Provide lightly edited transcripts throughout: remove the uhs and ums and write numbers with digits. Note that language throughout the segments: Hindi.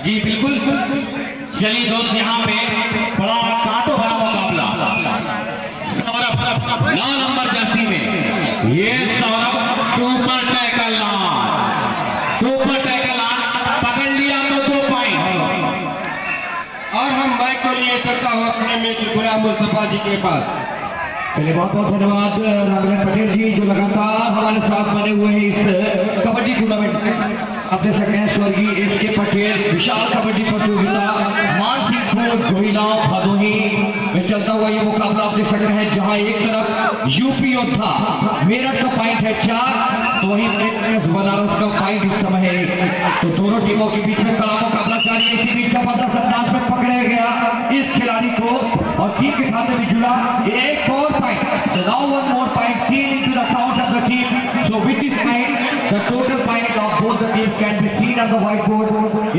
जी बिल्कुल। चलिए दोस्त, यहाँ पे बड़ा कांटो भरा मुकाबला। सौरभ 9 नंबर जर्सी में, ये सौरभ सुपर टैकल पकड़ लिया तो 2 पॉइंट। और हम बाइक को लिए चलता हूँ अपने मित्र गुलाम मुस्तफा जी के पास। चलिए बहुत बहुत धन्यवाद रामचंद्र पटेल जी, जो लगातार हमारे साथ बने हुए हैं इस कबड्डी टूर्नामेंट में। आप देख सकते हैं स्वर्गीय एस के पटेल विशाल कबड्डी प्रतियोगिता मानसिंहपुर गोहिलाव भदोही में चलता हुआ ये मुकाबला आप देख सकते हैं, जहां एक तरफ यूपी योद्धा मेरठ का पॉइंट है 4, तो वहीं बनारस का पॉइंट इस समय है 1। तो दोनों टीमों के बीच में कड़ा मुकाबला जारी है। इसी बीच जबरदस्त अंदाज में पकड़ा गया इस खिलाड़ी को और टीम के खाते में जुड़ा एक और point. So now one more point came into the count of the team. So with this point, the total point of both the teams can be seen on the whiteboard.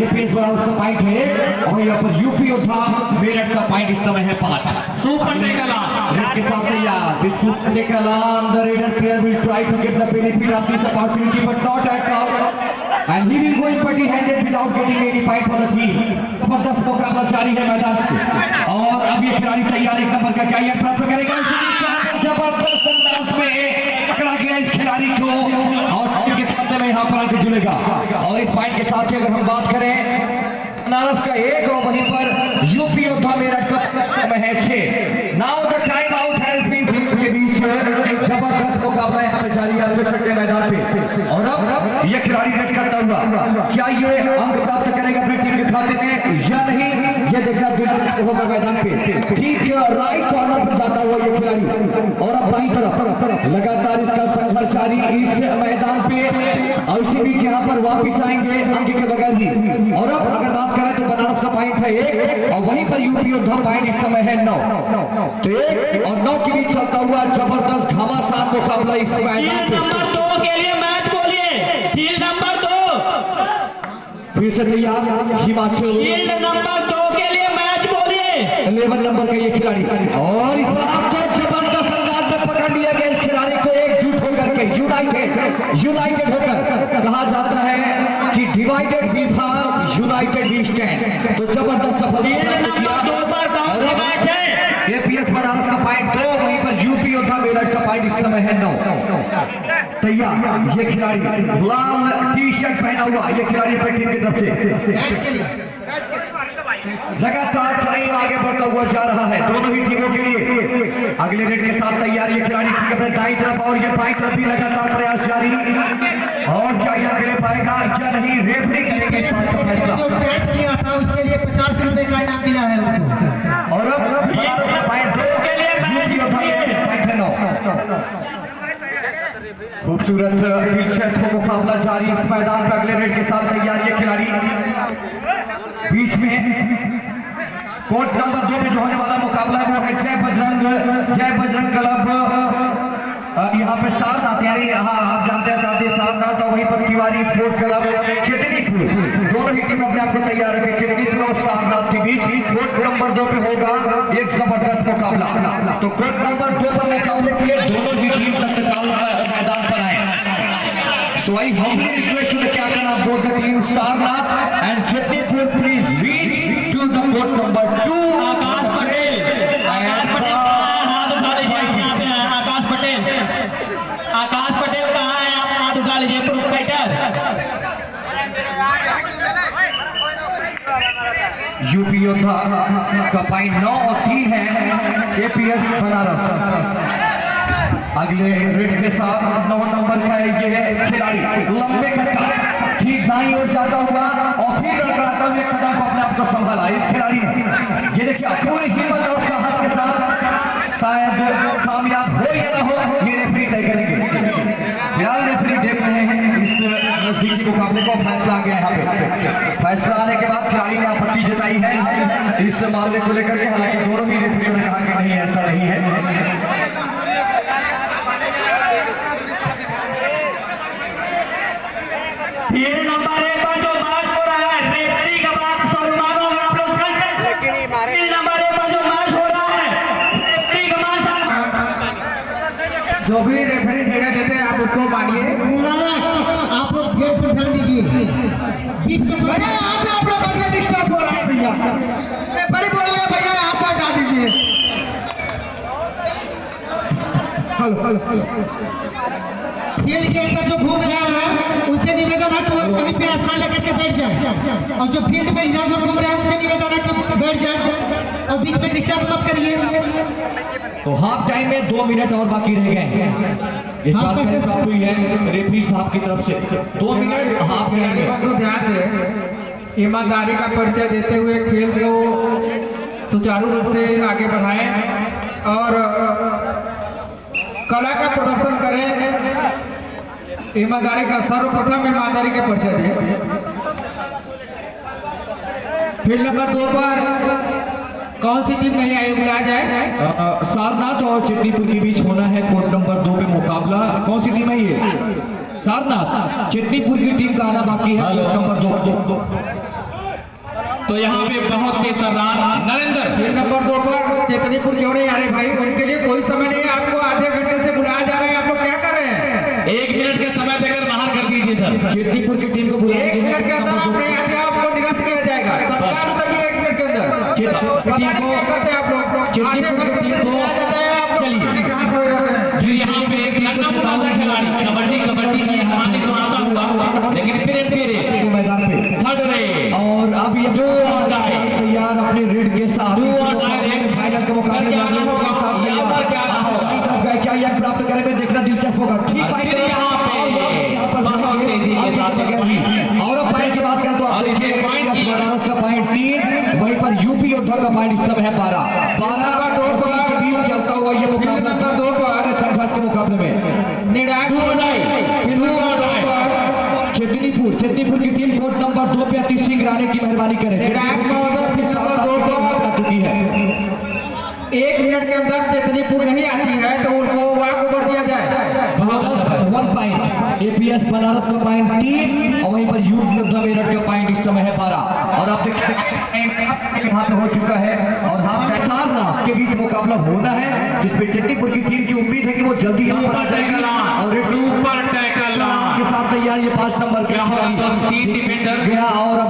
APS Banaras का पॉइंट है और यहाँ पर यूपी योद्धा मेरठ का पॉइंट इस समय है 5। सुपर टैकल रेड के साथ तैयार। This super tackle the raider player will try to get the benefit of this opportunity, but not at all. And he will go empty-handed without getting any point for the team. जबरदस्त मुकाबला जारी है मैदान में और अब ये खिलाड़ी तैयार, एक नंबर का क्या ये प्राप्त करेगा। जबरदस्त अंदाज में पकड़ा गया इस खिलाड़ी को और टीम के खाते में यहाँ पर आके जुड़ेगा। और इस पॉइंट के साथ अगर हम बात करें बनारस का 1 और वहीं पर यूपी योद्धा मेरठ का है 6। Now the time out has been के बीच जबरदस्त मुकाबला यहाँ पे जारी है, देख सकते हैं मैदान पे। और अब ये खिलाड़ी रेड करता हुआ क्या ये अंक प्राप्त करेगा अपनी टीम के खाते में या नहीं, ये देखना दिलचस्प होगा मैदान पे। ठीक राइट कॉर्नर पर जाता हुआ ये खिलाड़ी और अब बाईं तरफ लगातार इसका संघर्ष जारी इस मैदान पे और इसी बीच यहाँ पर वापिस आएंगे अंक के बगैर ही। और अब अगर बात करें तो बनारस का पॉइंट है 1 और वहीं पर यूपी योद्धा पॉइंट इस समय है 9। तो 1 और 9 के बीच चलता हुआ जबरदस्त घमासान मुकाबला इस मैदान पे। नंबर 2 के लिए मैच बोलिए। फील्ड नंबर 2 फिर से तैयार हिमाचल। फील्ड नंबर 2 के लिए मैच बोलिए। 11 नंबर का ये खिलाड़ी और इस बार आप तो जबरदस्त अंदाज में पकड़ लिया गया इस खिलाड़ी को एकजुट होकर के, यूनाइटेड होकर। कहा जाता है कि divided we fall, united we stand. तो जबरदस्त सफलता मैच है। एपीएस बनारस का पॉइंट 2, वहीं पर यूपी योद्धा मेरठ का पॉइंट इस समय है 9। तैयार ये खिलाड़ी लाल टी-शर्ट पहना हुआ ये खिलाड़ी अपनी टीम की तरफ से लगातार टाइम आगे बढ़ता हुआ जा रहा है दोनों ही टीमों के लिए। अगले रेड के साथ तैयार ये खिलाड़ी ठीक अपने दाईं तरफ और ये बाईं तरफ भी लगातार प्रयास जारी। और क्या ये अगले पाएगा या नहीं, रेफरी करेंगे इस बात का फैसला। जो मैच किया था उसके लिए 50 रुपए का इनाम मिला है उनको। और अब पॉइंट 2 के लिए पॉइंट है 9। खूबसूरत दिलचस्प मुकाबला जारी इस मैदान पर। अगले रेड के साथ तैयार ये खिलाड़ी बीच में कोर्ट नंबर 2 में जो होने वाला मुकाबला है वो है जय बजरंग क्लब यहाँ पे सारनाथ, यानी हाँ आप जानते हैं साथी सारनाथ और वहीं पर तिवारी स्पोर्ट्स क्लब चितनीपुर। दोनों ही टीम अपने आप को तैयार रखे। चितनीपुर और सारनाथ के बीच कोर्ट नंबर 2 पे होगा एक जबरदस्त मुकाबला। तो कोर्ट नंबर 2 पर मुकाबले के लिए दोनों ही टीम तत्काल मैदान पर आए। So I humbly request to the captain of both the teams, Sarnath and Chitnipur, please reach to the court number 2. आकाश पटेल हाथ उठा लीजिए। आकाश पटेल कहाँ है, आप हाथ उठा लीजिए। प्रोप्राइटर यूपी योद्धा का पॉइंट 9 और 3 है एपीएस बनारस। अगले रेड के साथ 9 नंबर का ये खिलाड़ी लंबे कदम ठीक दाईं ओर जाता हुआ और फिर लड़खड़ाता हुए कदम को अपने आप को संभाला इस खिलाड़ी ने। ये देखिए पूरी हिम्मत और साहस के साथ शायद कामयाब हो या ना हो ये रेफरी तय करेंगे। फिलहाल रेफरी देख रहे हैं इस नजदीकी मुकाबले को। फैसला आ गया यहाँ पे। फैसला आने के बाद खिलाड़ी ने आपत्ति जताई है इस मामले को लेकर के। हालांकि दोनों ही रेफरियों ने कहा कि नहीं ऐसा नहीं है। फील्ड नंबर 1 पर जो मैच हो रहा है, रेफरी का बात सम्मान होगा आप लोग। फील्ड नंबर 1 पर जो मैच हो रहा है, रेफरी का जो भी रेफरी जगह देते हैं आप उसको मानिए। आप लोग गेट पर ध्यान दीजिए। करिए बीच में भैया यहाँ से आप लोग अपने डिस्टर्ब हो रहा है भैया, बड़ी बोल रहे हैं भैया, यहाँ से हटा दीजिए। फील्ड के अंदर जो घूम रहे हैं उनसे निवेदन है कि वो कहीं पे स्थान लेकर के बैठ जाए, और जो फील्ड में इधर उधर घूम रहे हैं उनसे निवेदन है कि बैठ जाए और बीच में डिस्टर्ब मत करिए। तो हाफ टाइम में 2 मिनट और बाकी रह गए हैं। ये चाल कैसे प्राप्त हुई है रेफरी साहब की तरफ से। 2 मिनट हाफ टाइम में। तो ध्यान दें, ईमानदारी का परिचय देते हुए खेल को सुचारू रूप से आगे बढ़ाएं और कला का प्रदर्शन करें। ईमानदारी का सर्वप्रथम ईमानदारी का परिचय दें। फील्ड नंबर 2 पर कौन सी टीम नहीं आई, बुलाया जाए। सारनाथ और चितनीपुर के बीच होना है कोर्ट नंबर 2 पे मुकाबला। कौन सी टीम है ये? सारनाथ। चितनीपुर की टीम का आना बाकी है कोर्ट नंबर 2। तो यहाँ पे बहुत तेज रन नरेंद्र। फील्ड नंबर 2 पर चेतनीपुर क्यों नहीं आ रहे भाई? उनके लिए कोई समय नहीं है, आपको आधे घंटे से बुलाया जा रहा है, आप लोग क्या कर रहे हैं? 1 मिनट के समय देकर बाहर कर दीजिए सर। चितनीपुर की टीम को बुलाया 1 मिनट के अंदर आप नहीं आते, आपको निरस्त किया जाएगा। तत्काल उतरिए 1 मिनट के अंदर। चितनीपुर की पता टीम नहीं को क्या करते हैं आप लोग। चितनीपुर की टीम को चलिए कहाँ से हो रहे हैं? जी यहाँ पे एक लखनऊ का खिलाड़ी कबड्डी की कहानी सुनाता हुआ, लेकिन फिर मैदान पे थर्ड रहे और अब ये तैयार अपने रेड के साथ फाइनल के मुकाबले में आने के साथ यहाँ पर क्या होगा? क्या यह प्राप्त करेंगे देखना दिलचस्प होगा। ठीक फिर यहाँ पे बहुत तेजी के साथ और अब पॉइंट की बात करें तो आप देखिए बनारस का पॉइंट 3, वहीं पर यूपी योद्धा का पॉइंट इस समय है 12 का 2 के बीच चलता हुआ ये मुकाबला 2 पर संघर्ष के मुकाबले में चितनीपुर की टीम कोर्ट नंबर 2 पे अति सिंह राणे की मेहरबानी करें। चुकी है 1 मिनट के अंदर चेतनीपुर नहीं आती है तो उनको वॉक ओवर दिया जाए। 1 पॉइंट एपीएस बनारस का पॉइंट 3 और वहीं पर यूपी योद्धा मेरठ का पॉइंट इस समय है 12 और आप देखते हैं यहाँ पे हो चुका है और हम सारनाथ के बीच मुकाबला होना है जिसपे चितनीपुर की टीम की उम्मीद है कि वो जल्दी यहाँ पर आ जाएगी और सुपर टैकल के साथ तैयार ये 5 नंबर के 3 डिफेंडर गया और अब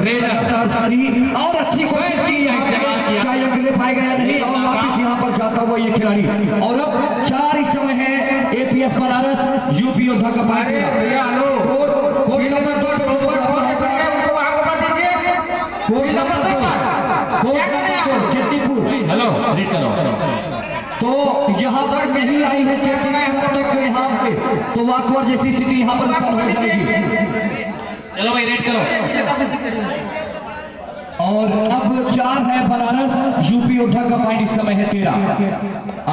रेडर और अच्छी कोशिश की है, इस्तेमाल किया। क्या यह क्लिप आएगा या नहीं और वापस यहाँ पर जाता हुआ ये खिलाड़ी और अब 4 इस समय है एपीएस बनारस यूपी योद्धा का पॉइंट। भैया हेलो, फील्ड नंबर 2 पे कौन है भैया? उनको वॉक ओवर दीजिए। फील्ड नंबर 2 पर चितनीपुर हेलो रीड करो। तो यहाँ पर नहीं आई है चितनीपुर तक यहाँ पे तो वाकवर जैसी स्थिति यहाँ पर उत्पन्न हो जाएगी। चलो भाई रेड करो। और अब 4 है बनारस यूपी योद्धा का पॉइंट इस समय है 13।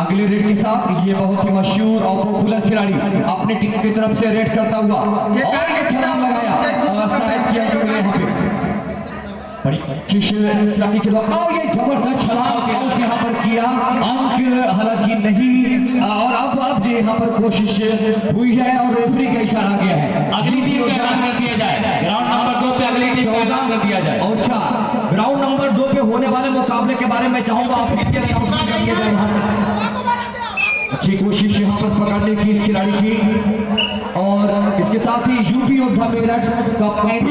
अगले रेड के साथ ये बहुत ही मशहूर और पॉपुलर खिलाड़ी अपने टीम की तरफ से रेड करता हुआ और ये छलांग लगाया साइड किया गया यहाँ पे बड़ी खिलाड़ी के द्वारा और ये जबरदस्त छलांग यहाँ पर किया, अंक हालांकि नहीं और अब जो यहाँ पर कोशिश हुई है और रेफरी का इशारा गया है अगली टीम का ऐलान कर दिया जाए। ग्राउंड नंबर 2 पे अगली टीम का ऐलान कर दिया जाए। अच्छा ग्राउंड नंबर 2 पे होने वाले मुकाबले के बारे में चाहूंगा आप इसके अनाउंसमेंट कर दिया जाए वहां से। अच्छी कोशिश यहाँ पर पकड़ने की इस खिलाड़ी की और इसके साथ ही यूपी योद्धा मेरठ का पॉइंट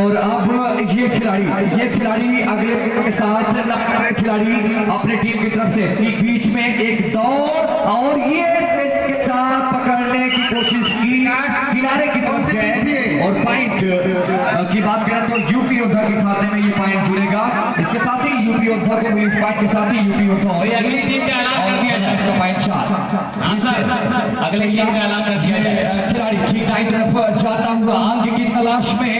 और अब ये खिलाड़ी अगले के साथ खिलाड़ी अपने टीम की तरफ से बीच में एक दौड़ और ये के साथ पकड़ने की कोशिश की किनारे की तरफ गए और पॉइंट की बात करें तो यूपी योद्धा के खाते में ये पॉइंट जुड़ेगा। इसके साथ ही यूपी योद्धा को भी इस पॉइंट के साथ ही यूपी योद्धा अगली टीम का ऐलान कर दिया जाए। इसका पॉइंट 4 हाँ सर अगले टीम का ऐलान कर दिया जाए। खिलाड़ी ठीक दाईं तरफ जाता हुआ अंक की तलाश में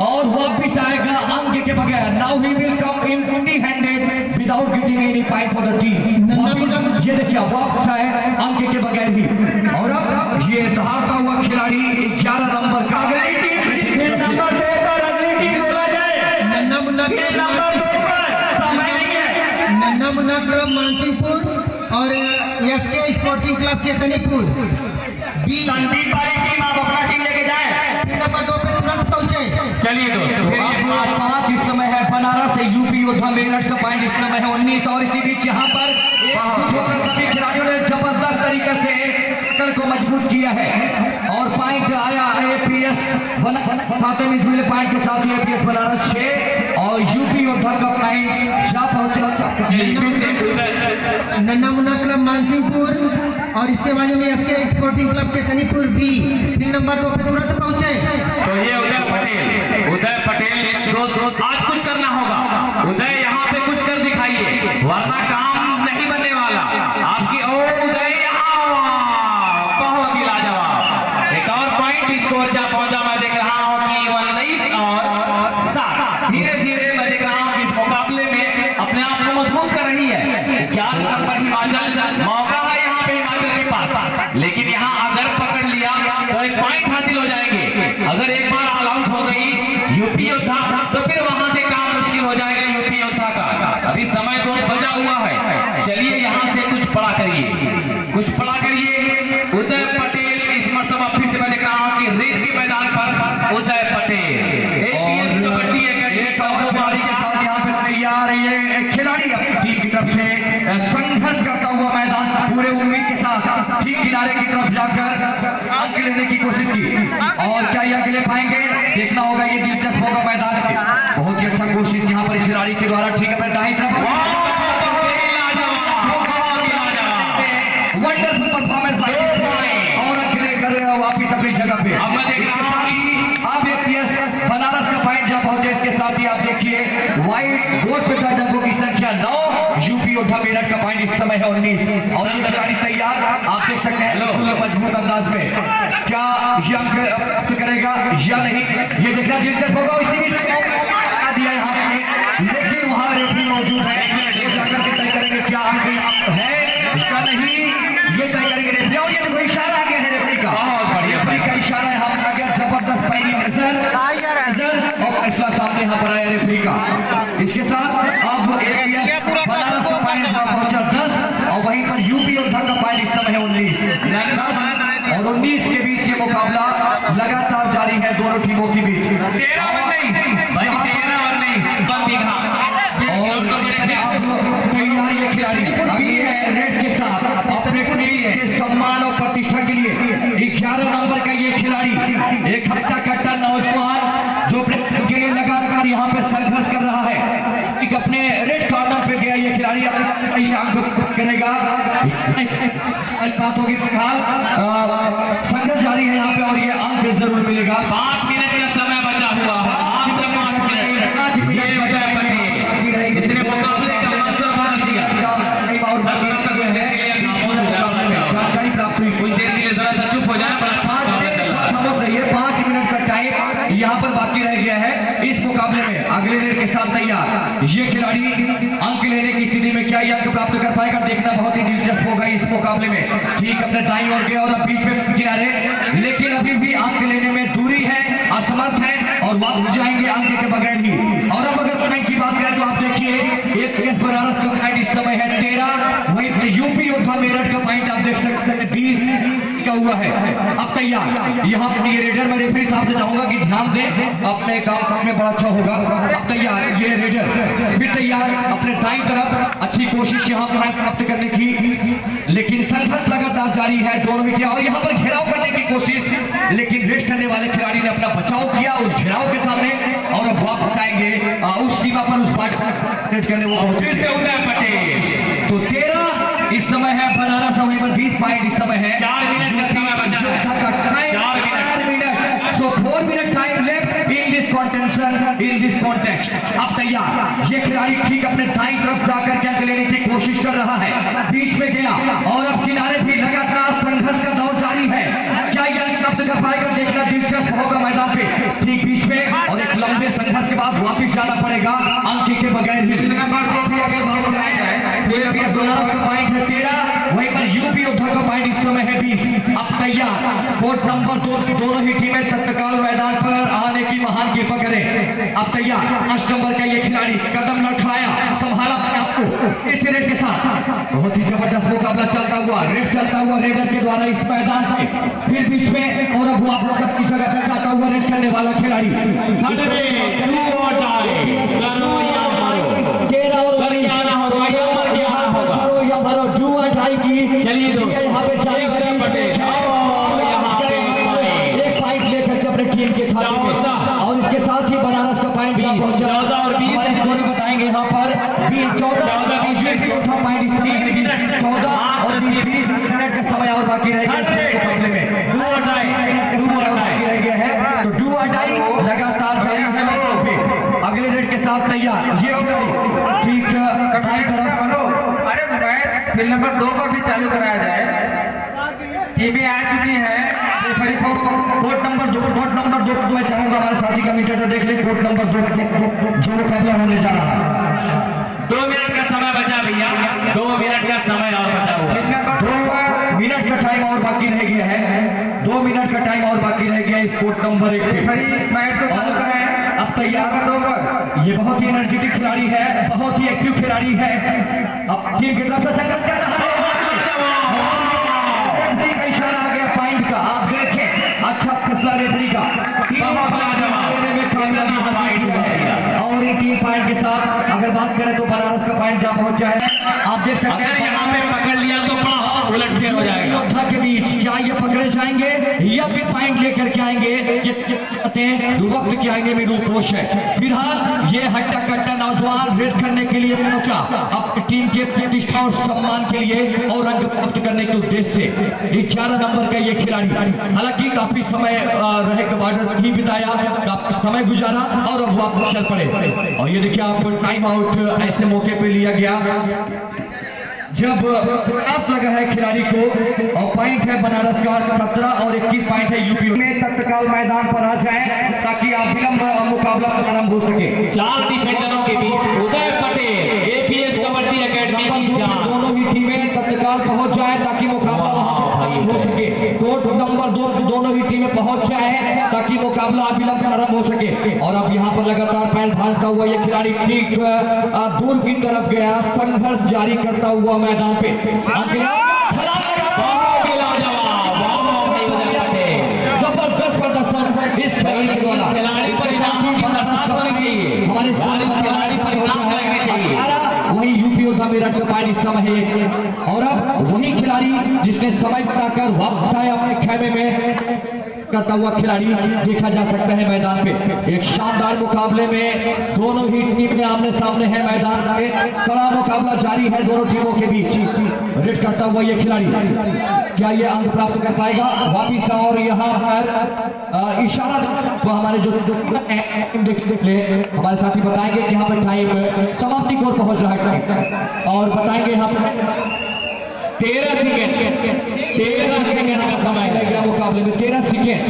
और वापिस आएगा अंक के बगैर। Now he will come empty handed without getting any point for the team. वापिस ये देखिए वापस आए अंक के बगैर ही और अब ये दहाड़ता हुआ खिलाड़ी 11 नंबर का अगली टीम नंबर 2 पर अगली टीम बोला जाए। नन्ना मुन्ना नंबर 2 पर समय नहीं है। नन्ना मुन्ना क्लब मानसिंहपुर और एसके स्पोर्टिंग क्लब चेतनीपुर संदीप वाली टीम आप अपना टीम लेके जाए। नंबर 2 पे तुरंत पहुंचे। चलिए दोस्तों अब 5 इस समय है बनारस यूपी योद्धा मेरठ का पॉइंट इस समय है 19 और इसी बीच यहाँ पर एकजुट होकर सभी माता मिस मिले पॉइंट के साथ ही एपीएस बनारस 6 और यूपी योद्धा का पॉइंट जा पहुंचा नन्ना मुन्ना क्लब मानसिंहपुर और इसके बाजू में SK Sporting Club Chaitanyapur B field number 2 पे तुरंत पहुंचे। तो ये उदय पटेल दोस्त आज कुछ करना होगा। उदय यहाँ पे कुछ कर दिखाइए वरना काम नहीं बनने वाला आपकी। ओ उदय बहुत ही लाजवाब। एक और पॉइंट स्कोर जा पहुंचा। मैं देख रहा हूँ कि 19 और 7 धीरे धीरे मैं देख रहा हूँ कि इस मुकाबले में अपने आप को मजबूत कर रही है। 11 नंबर हिमाचल मौका है यहाँ पे हिमाचल के पास, लेकिन यहाँ अगर पकड़ लिया तो एक पॉइंट हासिल हो जाएंगे। अगर एक बार ऑल आउट हो गई यूपी योद्धा तो फिर वहां से काम मुश्किल हो जाएगा यूपी योद्धा का। अभी समय तो बचा हुआ है, चलिए यहाँ से कुछ पड़ा करिए। उदय पटेल इस मर्तबा फिर से मैं देख रहा हूँ कि रेड के मैदान पर उदय पटेल एपीएस कबड्डी एकेडमी के साथ यहाँ पे तैयार है खिलाड़ी अपनी टीम की तरफ से संघर्ष करता हुआ मैदान पूरे उम्मीद के साथ ठीक किनारे की तरफ जाकर अंक लेने की कोशिश की। और क्या ये अंक ले पाएंगे देखना होगा। ये दिलचस्प होगा मैदान में। बहुत ही अच्छा कोशिश यहाँ पर इस खिलाड़ी के द्वारा। ठीक है दाईं तरफ वंडरफुल परफॉर्मेंस और अंक लेकर वापिस अपनी जगह पे। अब मैं देख रहा हूँ कि अब एपीएस बनारस का पॉइंट जहाँ पहुंचे इसके साथ ही आप देखिए वाइट बोर्ड पे दर्ज अंकों की संख्या 9, यूपी योद्धा मेरठ का पॉइंट इस समय है 19 और ये खिलाड़ी तैयार आप देख सकते हैं मजबूत अंदाज में। क्या ये अंक प्राप्त करेगा या नहीं ये देखना दिलचस्प होगा। इसी बीच में दिया यहाँ पे लेकिन वहाँ रेफरी मौजूद है, ये जाकर के तय करेंगे क्या अंक है इसका नहीं ये तय करेंगे रेफरी। और ये देखो इशारा आ गया है रेफरी का, बहुत बढ़िया रेफरी का इशारा है। हम आ गया जबरदस्त पहली नजर और फैसला सामने यहाँ पर आया रेफरी का। इसके साथ अब एपीएस बनारस का पॉइंट जहाँ पहुंचा 10 और वहीं पर यूपी योद्धा का पॉइंट इस समय है 19। 10 और 19 के बीच ये मुकाबला लगातार जारी है दोनों टीमों के बीच। 13 और तैयार ये खिलाड़ी अभी है रेड के साथ अपने टीम के सम्मान और प्रतिष्ठा के लिए 11 नंबर का ये खिलाड़ी एक हट्टा कट्टा नौजवान जो के लिए लगातार यहाँ पे संघर्ष कर रहा है। एक अपने रेड कॉर्नर पे गया ये खिलाड़ी अंक करेगा। बात होगी फिलहाल संघर्ष जारी है यहाँ पे और ये अंक जरूर मिलेगा। 5 मिनट का समय बचा हुआ है, मात्र 5 मिनट। इसने मुकाबले का मंत्र बदल दिया और जानकारी प्राप्त हुई। कुछ देर के लिए जरा सा चुप हो जाए। 5 मिनट का टाइम यहाँ पर बाकी रह गया है इस मुकाबले में। अगले रेड के साथ तैयार ये खिलाड़ी अंक लेने की स्थिति में क्या अंक प्राप्त कर पाएगा देखना बहुत ही दिलचस्प होगा इस मुकाबले में। ठीक अपने दाईं ओर गया और अब बीच में किनारे, लेकिन अभी भी अंक लेने में दूरी है, असमर्थ है और वापस जाएंगे अंक के बगैर ही। और अब अगर पॉइंट की बात करें तो आप देखिए एपीएस बनारस का पॉइंट इस समय है 13, वहीं यूपी योद्धा मेरठ का पॉइंट आप देख सकते हैं 20 का हुआ है। अब तैयार यहाँ पर ये रेडर मैं रेफरी साहब से चाहूंगा कि ध्यान दें अपने काम में बड़ा अच्छा होगा। अब तैयार ये रेडर फिर तैयार अपने दाईं तरफ अच्छी कोशिश यहाँ पर प्राप्त करने की, लेकिन संघर्ष लगातार जारी है दोनों ही और यहाँ पर घेराव करने की कोशिश, लेकिन रेस्ट करने वाले खिलाड़ी ने अपना बचाव किया उस घेराव के सामने और अब वापस आएंगे उस सीमा पर उस पार्ट करने वो पहुंचे उदय पटेल। तो 13 इस समय है बनारस वहीं पर 20 पॉइंट इस समय है। 4 मिनट का समय बचा है। 4 minute. So 4 minute time left in this contention in this context. अब तैयार ये खिलाड़ी ठीक अपने दाईं तरफ जाकर क्या लेने की कोशिश कर रहा है, बीच में गया और अब किनारे भी लगातार संघर्ष का दौर जारी है। क्या यह प्राप्त कर पाएगा देखना दिलचस्प होगा मैदान पे। ठीक बीच में और एक लंबे संघर्ष के बाद वापिस जाना पड़ेगा अंक के बगैर ही। अगर भाव बनाया जाए तो एपीएस बनारस का पॉइंट है 13, वहीं पर यूपी योद्धा का पॉइंट इस समय है 20। अब तैयार कोर्ट नंबर 2 दोनों ही टीमें तत्काल मैदान पर आने की महान कृपा करें। अब तैयार 5 नंबर का ये खिलाड़ी कदम लड़खड़ाया, संभाला अपने आपको इस रेड के साथ। बहुत ही जबरदस्त मुकाबला चलता हुआ रेडर के द्वारा इस मैदान पे फिर बीच में और अब आप सबकी जगह पे जाता हुआ रेड करने वाला खिलाड़ी 13 की चलिए यहाँ पे एक पॉइंट लेकर के अपने टीम के खाते में और पॉइंट जा पहुंचा 14 और 20 हमारे स्कोर बताएंगे यहाँ पर 14 पॉइंट इस समय है 14 और 20 मिनट का समय और बाकी रहेगा इस मुकाबले में 2 मिनट का समय और बाकी रह गया है तो डू और डाई लगातार जारी है मैदान पे अगले रेड के साथ तैयार ये हो गई ठीक कटाई तरफ बनो। अरे मैच फील्ड नंबर 2 पर भी चालू कराया जाए। टीमें आ चुकी है रेफरी को कोर्ट नंबर 2 मैं चाहूंगा हमारे साथी का मीटर देख ले कोर्ट नंबर 2 जो मुकाबला होने जा रहा है 2 मिनट का समय बचा भैया 2 मिनट का समय और बचा हुआ 2 मिनट का टाइम और बाकी रह गया है 2 मिनट का टाइम और बाकी रह गया इस कोर्ट नंबर 1 रेफरी मैच को चालू कराए। अब तैयार कर 2 पर ये बहुत ही एनर्जेटिक खिलाड़ी है बहुत ही एक्टिव खिलाड़ी है अब टीम की तरफ से संघर्ष कर रहा है रेफरी का इशारा आ गया पॉइंट का आप देखें अच्छा फैसला रेफरी का में कामयाबी हासिल की है और इन 3 पॉइंट के साथ अगर बात करें तो बनारस का पॉइंट जा पहुंचा है आप देख सकते हैं यहाँ पे पकड़ लिया तो बड़ा उलटफेर हो जाएगा। योद्धा के बीच क्या ये पकड़े जाएंगे या फिर पॉइंट लेकर के आएंगे ये वक्त के आईने में रूपोश है। फिलहाल ये हट्टा कट्टा नौजवान रेड करने के लिए पहुंचा अब टीम के प्रतिष्ठा और सम्मान के लिए और अंक प्राप्त करने के उद्देश्य से 11 नंबर का ये खिलाड़ी हालांकि काफी समय रहे कमांडर नहीं बिताया काफी समय गुजारा और अब वापस चल पड़े और ये देखिए आपको टाइम आउट ऐसे मौके पे लिया गया जब प्रयास लगा है खिलाड़ी को और पॉइंट है बनारस का 17 और 21 पॉइंट है यूपी में तत्काल मैदान पर आ जाए ताकि अविलंब मुकाबला आरंभ हो सके 4 डिफेंडरों के बीच उदय पटेल एपीएस कबड्डी एकेडमी की जान दोनों ही टीमें तत्काल पहुंच जाए ताकि मुकाबला हो सके कोर्ट नंबर 2 दोनों ही टीमें पहुंच जाए ताकि मुकाबला अविलंब आरंभ हो सके और अब यहाँ पर लगातार पैंट भांजता हुआ ये खिलाड़ी ठीक दूर की तरफ गया संघर्ष जारी करता हुआ मैदान पे जबरदस्त प्रदर्शन इस खिलाड़ी द्वारा हमारे खिलाड़ी वही यूपी योद्धा मेरठ का पॉइंट इस समय है और अब वही खिलाड़ी जिसने समय बिताकर वापस आया अपने खेमे में करता हुआ खिलाड़ी देखा जा सकता है मैदान पे एक शानदार मुकाबले में दोनों ही टीम में आमने सामने है मैदान पे कड़ा मुकाबला जारी है दोनों टीमों के बीच रेड करता हुआ ये खिलाड़ी क्या ये अंक प्राप्त कर पाएगा वापिस और यहाँ पर इशारा तो हमारे जो देख ले हमारे साथी बताएंगे कि यहाँ पर टाइम समाप्ति की ओर पहुंच रहा है और बताएंगे यहाँ पर 13 सेकेंड का समय है मुकाबले में 13 सेकेंड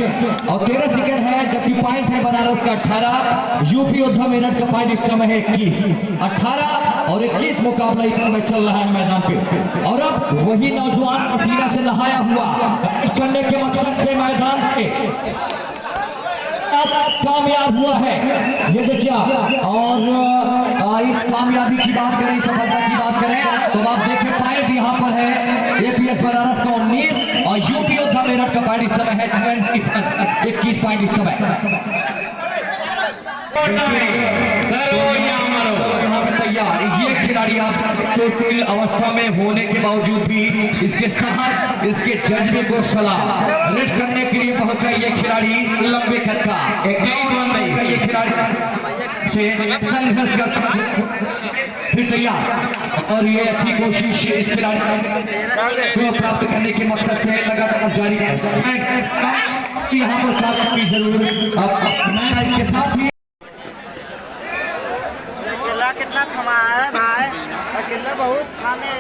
और 13 सेकेंड है जबकि पॉइंट है बनारस का 18 यूपी योद्धा मेरठ का पॉइंट इस समय है 21 18 और 21 मुकाबला इतना में चल रहा है मैदान पे और अब वही नौजवान पसीना से नहाया हुआ करने के मकसद से मैदान पे कामयाब हुआ है ये देखिए और इस कामयाबी की बात करें सफलता की बात करें तो आप देखें पॉइंट यहाँ पर है एपीएस बनारस का 19 और यूपी योद्धा मेरठ का पॉइंट इस समय है 21 पॉइंट इस समय तैयार ये खिलाड़ी आप चोटिल अवस्था में होने के बावजूद भी इसके साहस इसके जज्बे को सलाम रेड करने के लिए पहुंचा ये खिलाड़ी लंबे कद का 21 रन का ये खिलाड़ी से संघर्ष करता फिर तैयार और ये अच्छी कोशिश इस खिलाड़ी को प्राप्त करने के मकसद से लगातार जारी है यहाँ पर प्राप्त की जरूरत इसके साथ ही कितना थमा है भाई कितना बहुत खाने